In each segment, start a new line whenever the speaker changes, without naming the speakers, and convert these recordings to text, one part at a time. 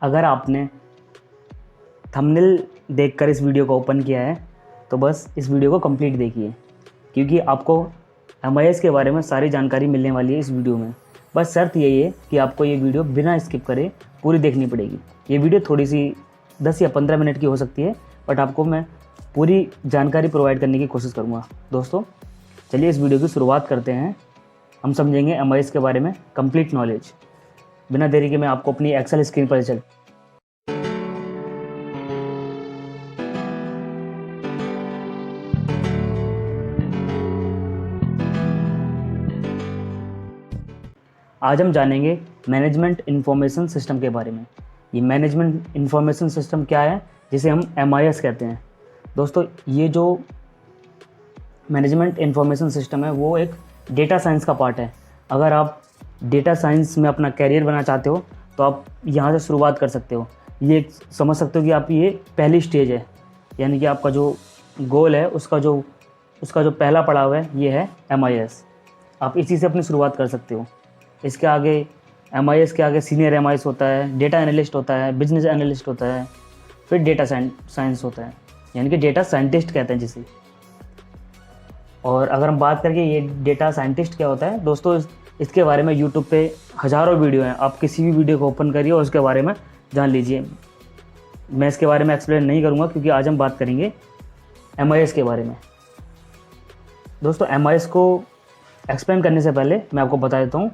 अगर आपने थंबनेल देखकर इस वीडियो को ओपन किया है तो बस इस वीडियो को कंप्लीट देखिए, क्योंकि आपको MIS के बारे में सारी जानकारी मिलने वाली है इस वीडियो में। बस शर्त यही है कि आपको ये वीडियो बिना स्किप करे पूरी देखनी पड़ेगी। ये वीडियो थोड़ी सी 10 या 15 मिनट की हो सकती है, बट आपको मैं पूरी जानकारी प्रोवाइड करने की कोशिश करूँगा। दोस्तों चलिए इस वीडियो की शुरुआत करते हैं। हम समझेंगे MIS के बारे में कंप्लीट नॉलेज। बिना देरी के मैं आपको अपनी एक्सेल स्क्रीन पर चल आज हम जानेंगे मैनेजमेंट इंफॉर्मेशन सिस्टम के बारे में। ये मैनेजमेंट इंफॉर्मेशन सिस्टम क्या है, जिसे हम MIS कहते हैं। दोस्तों ये जो मैनेजमेंट इंफॉर्मेशन सिस्टम है वो एक डेटा साइंस का पार्ट है। अगर आप डेटा साइंस में अपना कैरियर बनाना चाहते हो तो आप यहाँ से शुरुआत कर सकते हो। ये समझ सकते हो कि आप ये पहली स्टेज है, यानी कि आपका जो गोल है उसका जो पहला पड़ाव है ये है MIS। आप इसी से अपनी शुरुआत कर सकते हो। इसके आगे MIS के आगे सीनियर MIS होता है, डेटा एनालिस्ट होता है, बिजनेस एनालिस्ट होता है, फिर डेटा साइंस होता है, यानी कि डेटा साइंटिस्ट कहते हैं जिसे। और अगर हम बात करके ये डेटा साइंटिस्ट क्या होता है दोस्तों, इसके बारे में यूट्यूब पे हज़ारों वीडियो हैं। आप किसी भी वीडियो को ओपन करिए और उसके बारे में जान लीजिए। मैं इसके बारे में एक्सप्लेन नहीं करूँगा क्योंकि आज हम बात करेंगे MIS के बारे में। दोस्तों MIS को एक्सप्लेन करने से पहले मैं आपको बता देता हूँ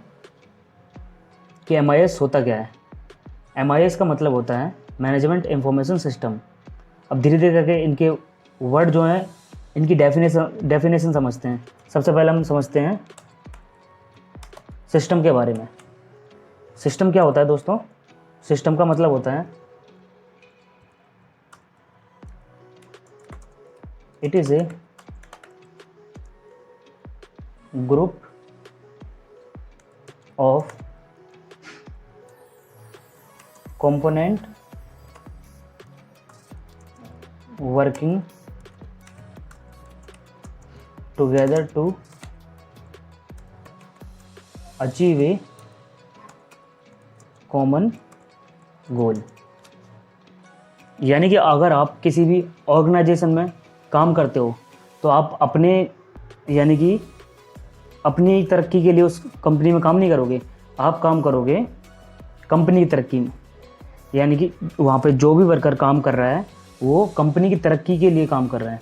कि MIS होता क्या है। MIS का मतलब होता है मैनेजमेंट इंफॉर्मेशन सिस्टम। अब धीरे धीरे करके इनके वर्ड जो हैं इनकी डेफिनेशन समझते हैं। सबसे पहले हम समझते हैं सिस्टम के बारे में। सिस्टम क्या होता है दोस्तों? सिस्टम का मतलब होता है it is A group of component working together to achieve a common goal। यानी कि अगर आप किसी भी ऑर्गेनाइजेशन में काम करते हो तो आप अपने यानी कि अपनी तरक्की के लिए उस कंपनी में काम नहीं करोगे, आप काम करोगे कंपनी की तरक्की में। यानी कि वहाँ पे जो भी वर्कर काम कर रहा है वो कंपनी की तरक्की के लिए काम कर रहा है।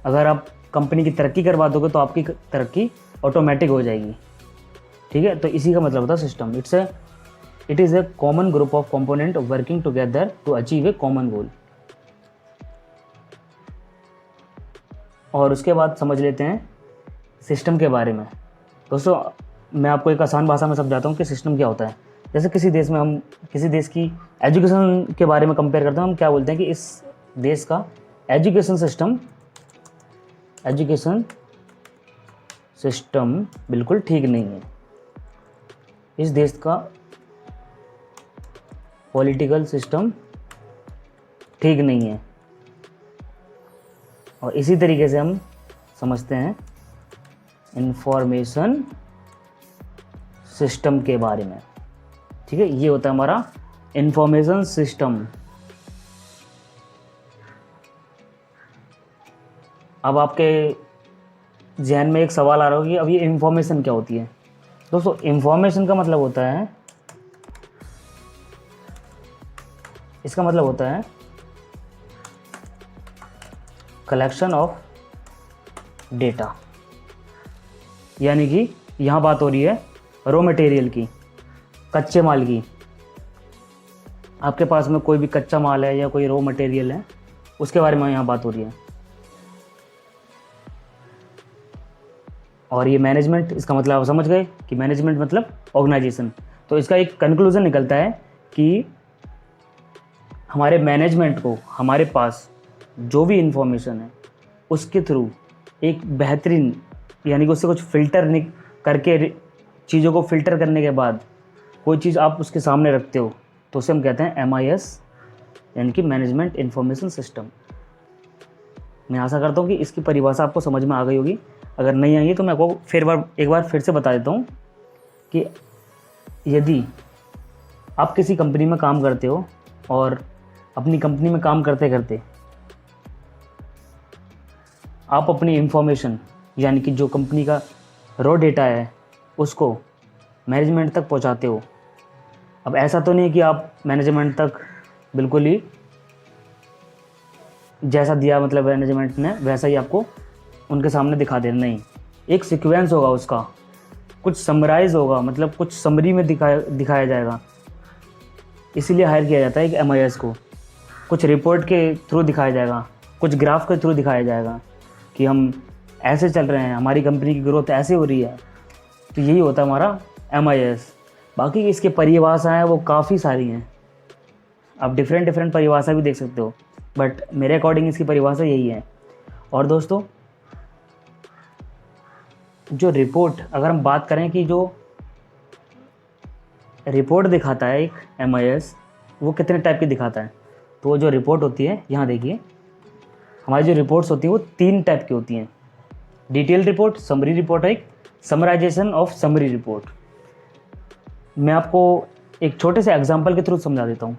अगर आप कंपनी की तरक्की करवा दोगे तो आपकी तरक्की ऑटोमेटिक हो जाएगी। ठीक है, तो इसी का मतलब होता है system. It is a common group of component working together to achieve a common goal. और उसके बाद समझ लेते हैं सिस्टम के बारे में। दोस्तों मैं आपको एक आसान भाषा में समझाता हूँ कि सिस्टम क्या होता है। जैसे किसी देश की एजुकेशन के बारे में कंपेयर करते हैं, हम क्या बोलते हैं कि इस देश का एजुकेशन सिस्टम बिल्कुल ठीक नहीं है। इस देश का पॉलिटिकल सिस्टम ठीक नहीं है। और इसी तरीके से हम समझते हैं इंफॉर्मेशन सिस्टम के बारे में। ठीक है, ये होता है हमारा इंफॉर्मेशन सिस्टम। अब आपके जहन में एक सवाल आ रहा होगा कि अब ये इंफॉर्मेशन क्या होती है। दोस्तों इंफॉर्मेशन का मतलब होता है, इसका मतलब होता है कलेक्शन ऑफ डेटा। यानी कि यहाँ बात हो रही है रॉ मटेरियल की, कच्चे माल की। आपके पास में कोई भी कच्चा माल है या कोई रॉ मटेरियल है, उसके बारे में यहाँ बात हो रही है। और ये मैनेजमेंट, इसका मतलब आप समझ गए कि मैनेजमेंट मतलब ऑर्गेनाइजेशन। तो इसका एक कंक्लूजन निकलता है कि हमारे मैनेजमेंट को हमारे पास जो भी इंफॉर्मेशन है उसके थ्रू एक बेहतरीन, यानी कि उससे कुछ फिल्टर करके, चीज़ों को फिल्टर करने के बाद कोई चीज़ आप उसके सामने रखते हो तो उसे हम कहते हैं MIS, यानी कि मैनेजमेंट इंफॉर्मेशन सिस्टम। मैं आशा करता हूँ कि इसकी परिभाषा आपको समझ में आ गई होगी। अगर नहीं आई तो मैं आपको एक बार फिर से बता देता हूँ कि यदि आप किसी कंपनी में काम करते हो और अपनी कंपनी में काम करते करते आप अपनी इंफॉर्मेशन यानी कि जो कंपनी का रॉ डेटा है उसको मैनेजमेंट तक पहुंचाते हो। अब ऐसा तो नहीं है कि आप मैनेजमेंट तक बिल्कुल ही जैसा दिया मतलब मैनेजमेंट ने वैसा ही आपको उनके सामने दिखा देना, नहीं। एक सीक्वेंस होगा उसका, कुछ समराइज होगा, मतलब कुछ समरी में दिखाया जाएगा। इसीलिए हायर किया जाता है एक MIS को। कुछ रिपोर्ट के थ्रू दिखाया जाएगा, कुछ ग्राफ के थ्रू दिखाया जाएगा कि हम ऐसे चल रहे हैं, हमारी कंपनी की ग्रोथ ऐसे हो रही है। तो यही होता है हमारा MIS। बाकी इसके परिभाषाएँ वो काफ़ी सारी हैं, आप डिफरेंट परिभाषा भी देख सकते हो, बट मेरे अकॉर्डिंग इसकी परिभाषा यही है। और दोस्तों जो रिपोर्ट, अगर हम बात करें कि जो रिपोर्ट दिखाता है एक MIS वो कितने टाइप की दिखाता है, तो जो रिपोर्ट होती है यहाँ देखिए, हमारी जो रिपोर्ट्स होती हैं वो 3 टाइप की होती हैं। डिटेल रिपोर्ट, समरी रिपोर्ट है एक, समराइजेशन ऑफ समरी रिपोर्ट। मैं आपको एक छोटे से एग्जांपल के थ्रू समझा देता हूँ।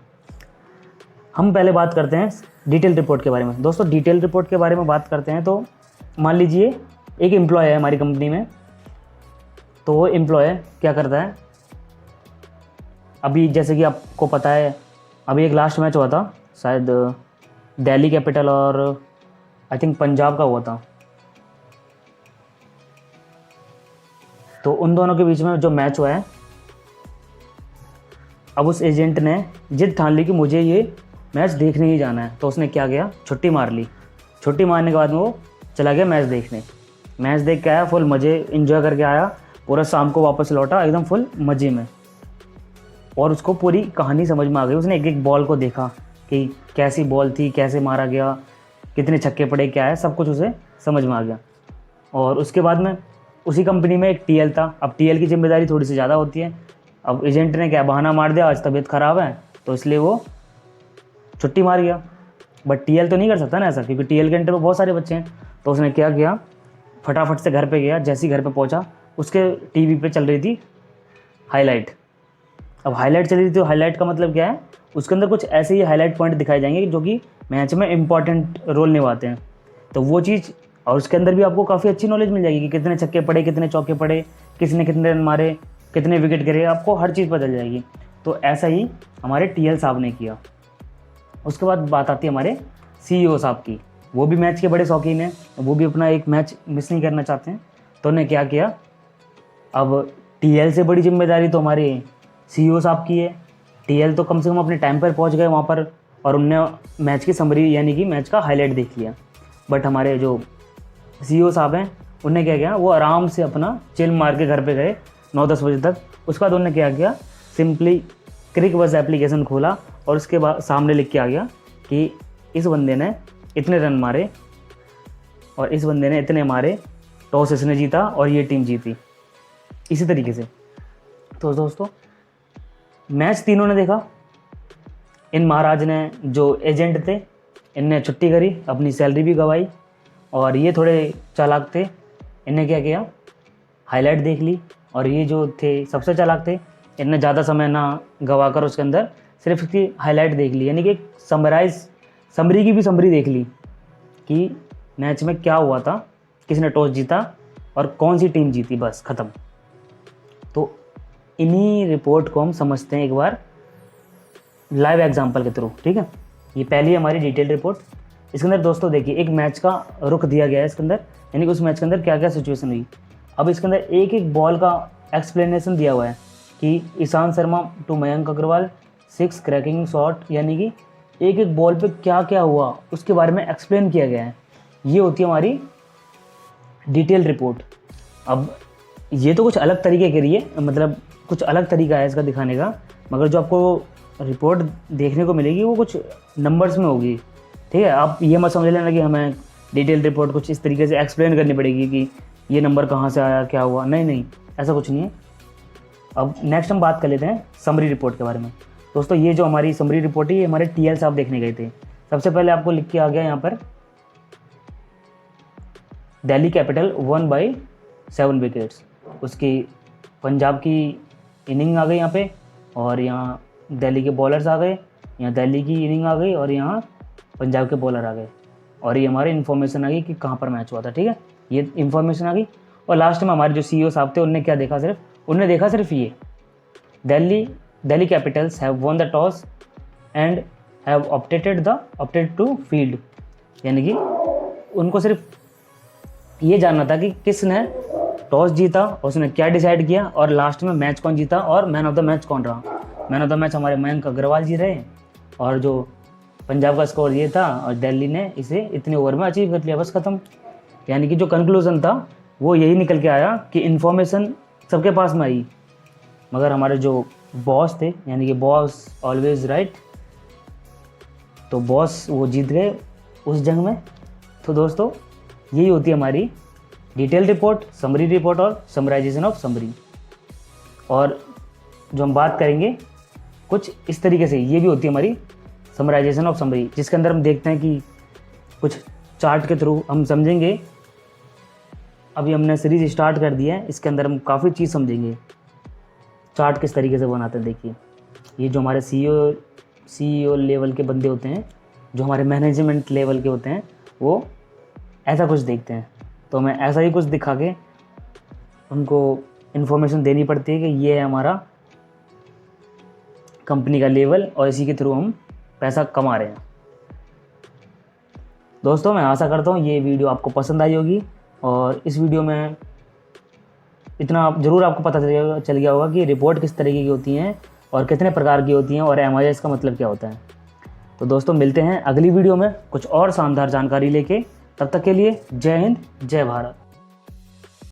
हम पहले बात करते हैं डिटेल रिपोर्ट के बारे में। दोस्तों डिटेल रिपोर्ट के बारे में बात करते हैं तो मान लीजिए एक एम्प्लॉय है हमारी कंपनी में, तो वो एम्प्लॉय क्या करता है, अभी जैसे कि आपको पता है अभी एक लास्ट मैच हुआ था, शायद दिल्ली कैपिटल और आई थिंक पंजाब का हुआ था। तो उन दोनों के बीच में जो मैच हुआ है, अब उस एजेंट ने जिद ठान ली कि मुझे ये मैच देखने ही जाना है। तो उसने क्या किया, छुट्टी मार ली। छुट्टी मारने के बाद में वो चला गया मैच देखने। मैच देख के आया, फुल मज़े इन्जॉय करके आया, पूरा शाम को वापस लौटा एकदम फुल मज़े में। और उसको पूरी कहानी समझ में आ गई। उसने एक एक बॉल को देखा कि कैसी बॉल थी, कैसे मारा गया, कितने छक्के पड़े, क्या है, सब कुछ उसे समझ में आ गया। और उसके बाद में उसी कंपनी में एक TL था। अब TL की जिम्मेदारी थोड़ी सी ज़्यादा होती है। अब एजेंट ने क्या बहाना मार दिया, आज तबीयत ख़राब है तो इसलिए वो छुट्टी मार गया। बट TL तो नहीं कर सकता ना ऐसा, क्योंकि TL के अंडर में बहुत सारे बच्चे हैं। तो उसने क्या किया, फटाफट से घर पे गया। जैसे ही घर पे पहुंचा, उसके टीवी पे चल रही थी हाईलाइट। अब हाईलाइट चल रही थी तो हाईलाइट का मतलब क्या है, उसके अंदर कुछ ऐसे ही हाईलाइट पॉइंट दिखाए जाएंगे जो कि मैच में इंपॉर्टेंट रोल निभाते हैं। तो वो चीज़, और उसके अंदर भी आपको काफ़ी अच्छी नॉलेज मिल जाएगी कि कितने छक्के पड़े, कितने चौके पड़े, किसने कितने रन मारे, कितने विकेट गिरे, आपको हर चीज़ पता चल जाएगी। तो ऐसा ही हमारे TL साहब ने किया। उसके बाद बात आती है हमारे CEO साहब की। वो भी मैच के बड़े शौकीन हैं, वो भी अपना एक मैच मिस नहीं करना चाहते हैं। तो उन्हें क्या किया, अब TL से बड़ी जिम्मेदारी तो हमारे CEO साहब की है। TL तो कम से कम अपने टाइम पर पहुंच गए वहाँ पर और उनने मैच की समरी यानी कि मैच का हाईलाइट देख लिया। बट हमारे जो CEO साहब हैं उन्हें क्या किया, वो आराम से अपना चिल मार के घर पे गए 9-10 बजे तक। उसके बाद उन्होंने क्या किया, सिंपली क्रिकबज़ एप्लीकेशन खोला और उसके बाद सामने लिख के आ गया कि इस बंदे ने इतने रन मारे और इस बंदे ने इतने मारे, टॉस इसने जीता और ये टीम जीती, इसी तरीके से। तो दोस्तों मैच तीनों ने देखा। इन महाराज ने, जो एजेंट थे, इनने छुट्टी करी, अपनी सैलरी भी गंवाई। और ये थोड़े चालाक थे, इन्हें क्या किया, हाईलाइट देख ली। और ये जो थे सबसे चालाक थे, इनने ज़्यादा समय ना गवा कर उसके अंदर सिर्फ इसकी हाईलाइट देख ली, यानी कि एक समरी की भी समरी देख ली कि मैच में क्या हुआ था, किसने टॉस जीता और कौन सी टीम जीती, बस ख़त्म। तो इन्हीं रिपोर्ट को हम समझते हैं एक बार लाइव एग्जांपल के थ्रू, ठीक है। ये पहली हमारी डिटेल रिपोर्ट। इसके अंदर दोस्तों देखिए एक मैच का रुख दिया गया है इसके अंदर, यानी कि उस मैच के अंदर क्या क्या सिचुएशन हुई। अब इसके अंदर एक एक बॉल का एक्सप्लेनेशन दिया हुआ है कि Ishant Sharma to Mayank Agarwal 6 cracking shot, यानी कि एक एक बॉल पे क्या क्या हुआ उसके बारे में एक्सप्लेन किया गया है। ये होती है हमारी डिटेल रिपोर्ट। अब ये तो कुछ अलग तरीके के लिए, मतलब कुछ अलग तरीका है इसका दिखाने का, मगर जो आपको रिपोर्ट देखने को मिलेगी वो कुछ नंबर्स में होगी, ठीक है। आप ये मत समझ लेना कि हमें डिटेल रिपोर्ट कुछ इस तरीके से एक्सप्लेन करनी पड़ेगी कि ये नंबर कहाँ से आया, क्या हुआ, नहीं, ऐसा कुछ नहीं है। अब नेक्स्ट हम बात कर लेते हैं समरी रिपोर्ट के बारे में। दोस्तों ये जो हमारी समरी रिपोर्ट है, ये हमारे TL साहब देखने गए थे। सबसे पहले आपको लिख के आ गया यहाँ पर दिल्ली कैपिटल 1/7 विकेट्स, उसकी पंजाब की इनिंग आ गई यहाँ पे, और यहाँ दिल्ली के बॉलर्स आ गए, यहाँ दिल्ली की इनिंग आ गई और यहाँ पंजाब के बॉलर आ गए और ये हमारी इन्फॉर्मेशन आ गई कि कहाँ पर मैच हुआ था। ठीक है, ये इन्फॉर्मेशन आ गई। और लास्ट में हमारे जो CEO साहब थे उनने क्या देखा, उन्होंने देखा सिर्फ ये, Delhi Capitals have won the toss and have opted to field, यानी कि उनको सिर्फ ये जानना था कि किसने टॉस जीता, उसने क्या डिसाइड किया और लास्ट में मैच कौन जीता और मैन ऑफ द मैच कौन रहा। मैन ऑफ द मैच हमारे मयंक अग्रवाल जी रहे और जो पंजाब का स्कोर ये था और दिल्ली ने इसे इतने ओवर में अचीव कर लिया, बस खत्म। यानी कि जो कंक्लूजन था वो यही निकल के आया कि इन्फॉर्मेशन सबके पास में आई, मगर हमारे जो बॉस थे, यानी कि बॉस ऑलवेज राइट, तो बॉस वो जीत गए उस जंग में। तो दोस्तों यही होती है हमारी डिटेल रिपोर्ट, समरी रिपोर्ट और समराइजेशन ऑफ समरी। और जो हम बात करेंगे कुछ इस तरीके से, ये भी होती है हमारी समराइजेशन ऑफ समरी, जिसके अंदर हम देखते हैं कि कुछ चार्ट के थ्रू हम समझेंगे। अभी हमने सीरीज स्टार्ट कर दी है, इसके अंदर हम काफ़ी चीज़ समझेंगे। चार्ट किस तरीके से बनाते हैं, देखिए ये जो हमारे CEO लेवल के बंदे होते हैं, जो हमारे मैनेजमेंट लेवल के होते हैं, वो ऐसा कुछ देखते हैं। तो हमें ऐसा ही कुछ दिखा के उनको इन्फॉर्मेशन देनी पड़ती है कि ये है हमारा कंपनी का लेवल और इसी के थ्रू हम पैसा कमा रहे हैं। दोस्तों मैं आशा करता हूँ ये वीडियो आपको पसंद आई होगी और इस वीडियो में इतना ज़रूर आपको पता चल गया होगा कि रिपोर्ट किस तरीके की होती हैं और कितने प्रकार की होती हैं और MIS का मतलब क्या होता है। तो दोस्तों मिलते हैं अगली वीडियो में कुछ और शानदार जानकारी लेके। तब तक के लिए जय हिंद, जय भारत।